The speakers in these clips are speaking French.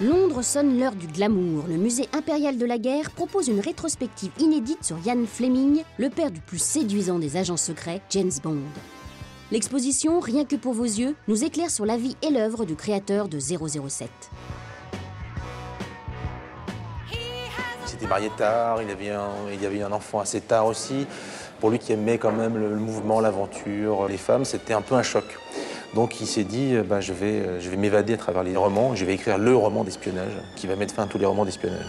Londres sonne l'heure du glamour. Le musée impérial de la guerre propose une rétrospective inédite sur Ian Fleming, le père du plus séduisant des agents secrets, James Bond. L'exposition, rien que pour vos yeux, nous éclaire sur la vie et l'œuvre du créateur de 007. Il s'était marié tard, il y avait un enfant assez tard aussi. Pour lui qui aimait quand même le mouvement, l'aventure, les femmes, c'était un peu un choc. Donc il s'est dit, je vais m'évader à travers les romans, je vais écrire le roman d'espionnage qui va mettre fin à tous les romans d'espionnage.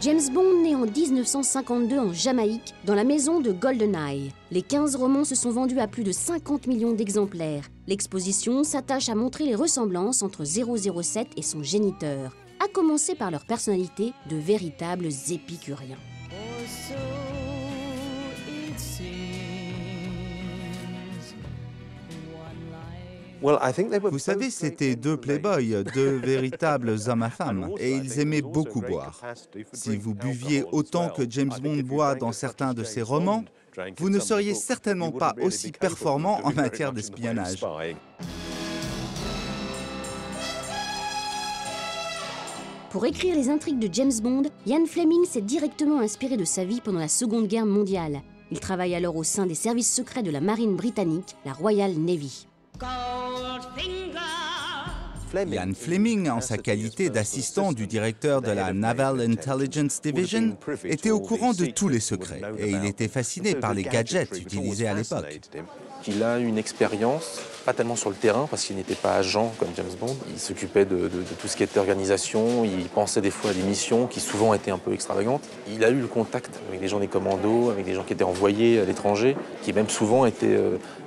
James Bond naît en 1952 en Jamaïque, dans la maison de GoldenEye. Les 15 romans se sont vendus à plus de 50 millions d'exemplaires. L'exposition s'attache à montrer les ressemblances entre 007 et son géniteur, à commencer par leur personnalité de véritables épicuriens. Vous savez, c'étaient deux playboys, deux véritables hommes à femmes, et ils aimaient beaucoup boire. Si vous buviez autant que James Bond boit dans certains de ses romans, vous ne seriez certainement pas aussi performant en matière d'espionnage. Pour écrire les intrigues de James Bond, Ian Fleming s'est directement inspiré de sa vie pendant la Seconde Guerre mondiale. Il travaille alors au sein des services secrets de la marine britannique, la Royal Navy. Ian Fleming, en sa qualité d'assistant du directeur de la Naval Intelligence Division, était au courant de tous les secrets et il était fasciné par les gadgets utilisés à l'époque. Il a une expérience, pas tellement sur le terrain, parce qu'il n'était pas agent comme James Bond. Il s'occupait de tout ce qui était organisation, il pensait des fois à des missions qui souvent étaient un peu extravagantes. Il a eu le contact avec des gens des commandos, avec des gens qui étaient envoyés à l'étranger, qui même souvent étaient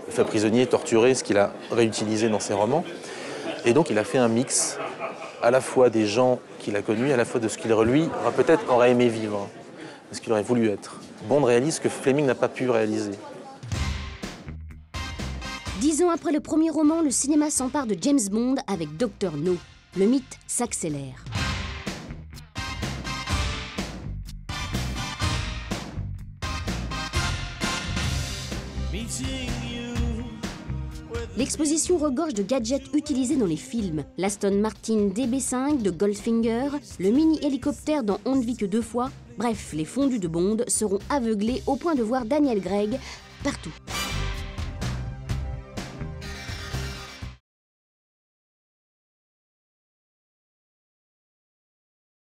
faits prisonniers, torturés, ce qu'il a réutilisé dans ses romans. Et donc il a fait un mix à la fois des gens qu'il a connus, à la fois de ce qu'il, lui, peut-être aurait aimé vivre, de ce qu'il aurait voulu être. Bond réalise ce que Fleming n'a pas pu réaliser. 10 ans après le premier roman, le cinéma s'empare de James Bond avec Dr. No. Le mythe s'accélère. L'exposition regorge de gadgets utilisés dans les films. L'Aston Martin DB5 de Goldfinger, le mini-hélicoptère dans On ne vit que deux fois. Bref, les fondus de Bond seront aveuglés au point de voir Daniel Craig partout.